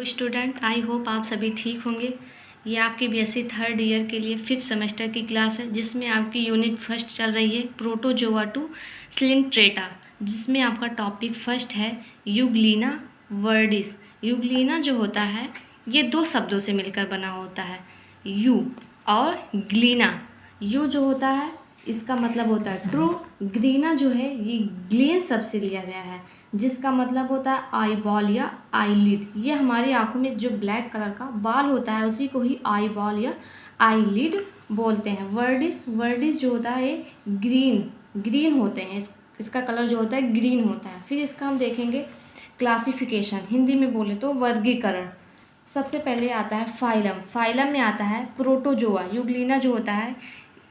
Student, I hope आप सभी ठीक होंगे। ये आपकी बीएससी थर्ड ईयर के लिए 5th सेमेस्टर की क्लास है, जिसमें आपकी यूनिट फर्स्ट चल रही है प्रोटोजोआ टू स्लिंट्रेटा, जिसमें आपका टॉपिक फर्स्ट है यूग्लिना वर्डिस। यूग्लिना जो होता है ये दो शब्दों से मिलकर बना होता है, यू और ग्लीना। यू जो होता है इसका मतलब होता है ट्रू, ग्रीना जो है ये ग्लेन शब्द से लिया गया है, जिसका मतलब होता है आई बॉल या आईलिड। ये हमारी आंखों में जो ब्लैक कलर का बाल होता है उसी को ही आई बॉल या आईलिड बोलते हैं। वर्डिस जो होता है ग्रीन होते हैं, इसका कलर जो होता है ग्रीन होता है। फिर इसका हम देखेंगे क्लासिफिकेशन, हिंदी में बोले तो वर्गीकरण। सबसे पहले आता है फाइलम में आता है प्रोटोजोआ। यूग्लिना जो होता है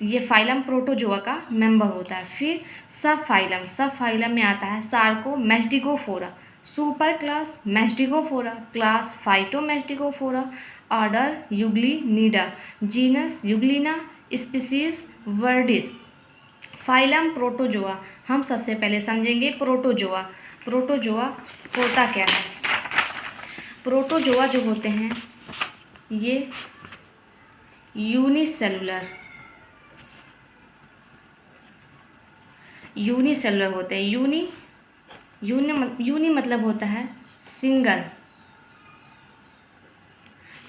ये फाइलम प्रोटोजोआ का मेंबर होता है। फिर सब फाइलम में आता है Sarcomastigophora, super class Mastigophora, class Phytomastigophora, order Euglenida, genus Euglena, species viridis. Phylum Protozoa, हम सबसे पहले समझेंगे प्रोटोजोआ होता क्या है। प्रोटोजोआ जो होते हैं ये यूनिसेलुलर होते हैं। यूनी मतलब होता है सिंगल,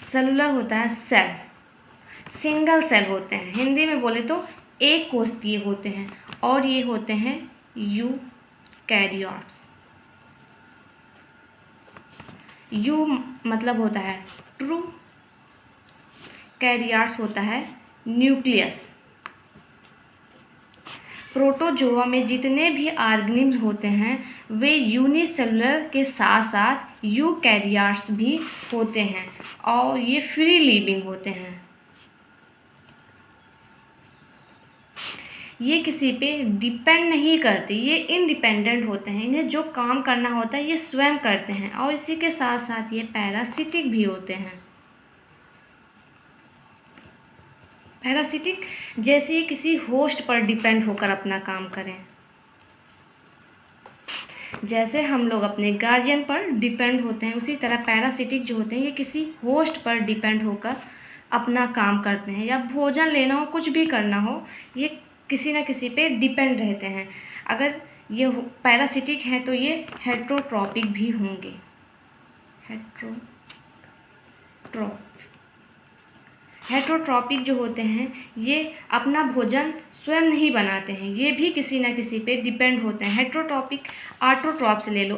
सेलुलर होता है सेल, सिंगल सेल होते हैं। हिंदी में बोले तो एक कोशिकीय होते हैं और ये होते हैं यूकैरियोट्स। यू मतलब होता है ट्रू, कैरियोट्स होता है न्यूक्लियस। प्रोटोजोआ में जितने भी ऑर्गेनिज्म होते हैं वे यूनिसेलुलर के साथ साथ यूकैरियोट्स भी होते हैं और ये फ्री लिविंग होते हैं। ये किसी पे डिपेंड नहीं करते, ये इंडिपेंडेंट होते हैं। इन्हें जो काम करना होता है ये स्वयं करते हैं और इसी के साथ साथ ये पैरासिटिक भी होते हैं। पैरासिटिक जैसे ही किसी होस्ट पर डिपेंड होकर अपना काम करें, जैसे हम लोग अपने गार्जियन पर डिपेंड होते हैं, उसी तरह पैरासिटिक जो होते हैं ये किसी होस्ट पर डिपेंड होकर अपना काम करते हैं। या भोजन लेना हो, कुछ भी करना हो, ये किसी न किसी पे डिपेंड रहते हैं। अगर ये पैरासिटिक हैं तो ये हेट्रोट्रॉपिक भी होंगे। हेट्रोट्रॉपिक जो होते हैं ये अपना भोजन स्वयं नहीं बनाते हैं, ये भी किसी न किसी पे डिपेंड होते हैं। हेट्रोट्रॉपिक ऑटोट्रॉप से ले लो,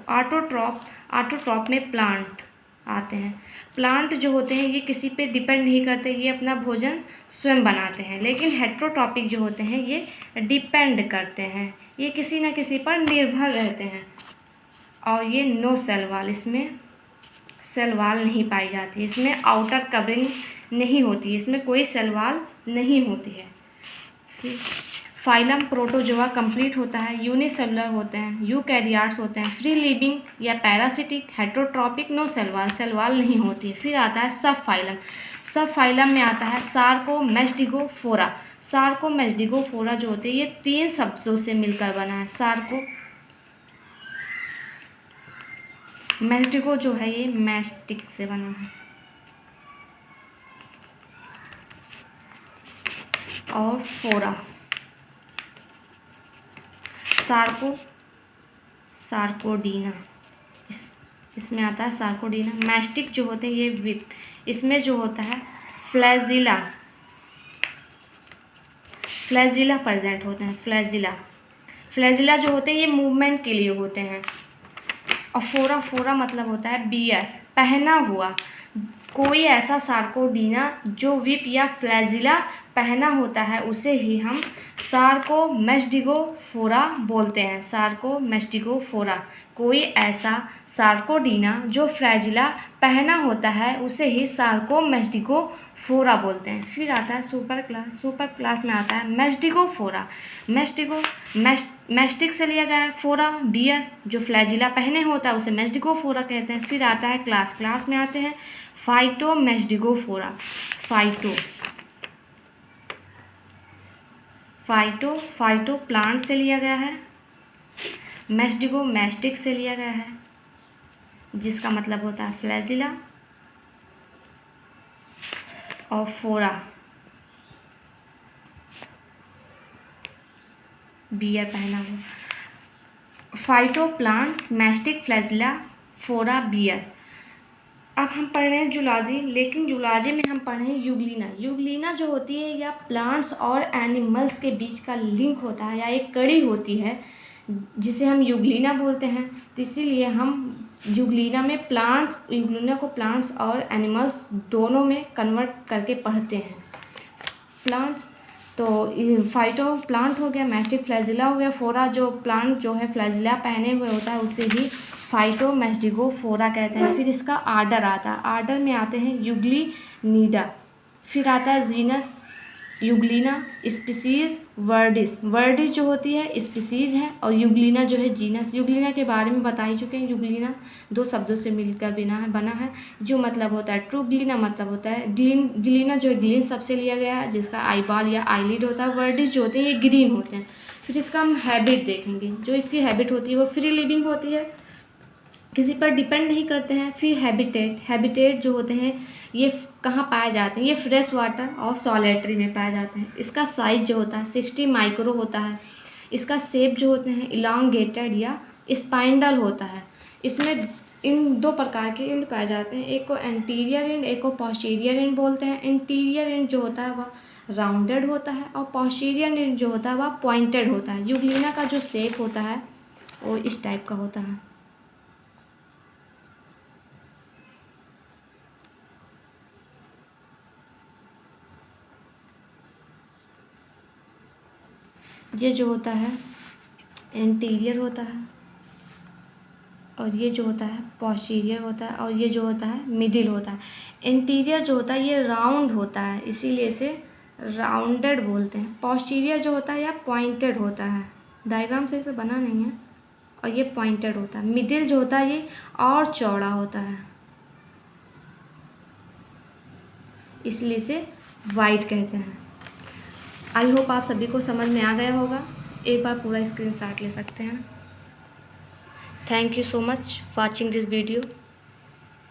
ऑटोट्रॉप में प्लांट आते हैं। प्लांट जो होते हैं ये किसी पे डिपेंड नहीं करते, ये अपना भोजन स्वयं बनाते हैं। लेकिन हेट्रोट्रॉपिक जो होते हैं ये डिपेंड करते हैं, ये किसी न किसी पर निर्भर रहते हैं। और ये नो सेल वाल, इसमें सेल वाल नहीं पाई जाती, इसमें आउटर कवरिंग नहीं होती, इसमें कोई सेल वाल नहीं होती है। फिर फाइलम प्रोटोजोआ कंप्लीट होता है, यूनिसेलुलर होते हैं, यूकैरियोट्स होते हैं, फ्री लिविंग या parasitic, heterotrophic, no cell wall नहीं होती है। फिर आता है सब फाइलम में आता है सार्कोमेस्टिगोफोरा। सार्कोमेस्टिगोफोरा जो होते हैं ये 3 शब्दों से मिलकर बना है। मैस्टिगो जो है ये मैस्टिक से बना है और फोरा सार्कोडीना, इसमें आता है सार्कोडीना। मैस्टिक जो होते हैं ये विप, इसमें जो होता है फ्लैजिला प्रेजेंट होते हैं। फ्लैजिला जो होते हैं ये मूवमेंट के लिए होते हैं। और फोरा मतलब होता है बियर, पहना हुआ। कोई ऐसा सार्कोडीना जो विप या फ्लैजिला पहना होता है उसे ही हम सार्कोमेस्टिगोफोरा बोलते हैं। सार्कोमेस्टिगोफोरा, कोई ऐसा सार्कोडीना जो फ्लैजिला पहना होता है उसे ही सार्कोमेस्टिगोफोरा बोलते हैं। फिर आता है सुपर क्लास में आता है मैस्टिगोफोरा। मैस्टिक से लिया गया है, फोरा बियर जो फ्लैजिला पहने होता है उसे मैस्टिगोफोरा कहते हैं। फिर आता है क्लास में आते हैं फाइटोमैस्टिगोफोरा। फाइटो प्लांट से लिया गया है, मैस्टिक से लिया गया है, जिसका मतलब होता है फ्लैजिला, और फोरा बियर पहना हुआ। फाइटोप्लांट, मैस्टिक, फ्लैजिला, फोरा, बियर। अब हम पढ़ रहे हैं जूलॉजी, लेकिन जूलॉजी में हम पढ़ रहे हैं यूग्लिना। यूग्लिना जो होती है या प्लांट्स और एनिमल्स के बीच का लिंक होता है या एक कड़ी होती है जिसे हम यूग्लिना बोलते हैं। तो इसीलिए हम यूग्लिना को प्लांट्स और एनिमल्स दोनों में कन्वर्ट करके पढ़ते हैं। प्लांट्स तो फाइटो प्लांट हो गया, मैस्टिक फ्लैजिला हो गया, फोरा जो प्लांट जो है फ्लैजिला पहने हुए होता है उसे ही फाइटो मैस्टिगो फोरा कहते हैं। फिर इसका आर्डर आता है, आर्डर में आते हैं यूग्लिनिडा, फिर आता है जीनस यूग्लिना, स्पीसीज वर्डिस। वर्डिस जो होती है स्पीसीज है और यूग्लिना जो है जीनस। यूग्लिना के बारे में बता ही चुके हैं। यूग्लिना 2 शब्दों से मिलकर बना है। जो मतलब होता है ट्रूग्लिना, मतलब होता है ग्लिना जो है ग्लीन सबसे लिया गया है, जिसका आईबॉल या आईलिड होता है। वर्डिस जो होते हैं ये ग्रीन होते हैं। फिर इसका हम हैबिट देखेंगे। जो इसकी हैबिट होती है वो फ्री लिविंग होती है, किसी पर डिपेंड नहीं करते हैं। फिर हैबिटेट जो होते हैं ये कहाँ पाए जाते हैं, ये फ्रेश वाटर और सॉलिटरी में पाए जाते हैं। इसका साइज जो होता है 60 माइक्रो होता है। इसका शेप जो होते हैं इलांगेटेड या स्पाइंडल होता है। इसमें इन 2 प्रकार के एंड पाए जाते हैं, एक को एंटीरियर एंड, एक को पोस्टीरियर एंड बोलते हैं। एंटीरियर एंड जो होता है वह राउंडेड होता है और पोस्टीरियर एंड जो होता है वह पॉइंटेड होता है। यूग्लिना का जो शेप होता है वो इस टाइप का होता है। ये जो होता है इंटीरियर होता है और ये जो होता है पोस्टीरियर होता है और ये जो होता है मिडिल होता है। इंटीरियर जो होता है ये राउंड होता है, इसीलिए इसे राउंडेड बोलते हैं। पोस्टीरियर जो होता है यह पॉइंटेड होता है, डायग्राम से इसे बना नहीं है, और ये पॉइंटेड होता है। मिडिल जो होता है ये और चौड़ा होता है, इसलिए इसे वाइड कहते हैं। आई होप आप सभी को समझ में आ गया होगा। एक बार पूरा स्क्रीनशॉट ले सकते हैं। Thank you so much watching this video.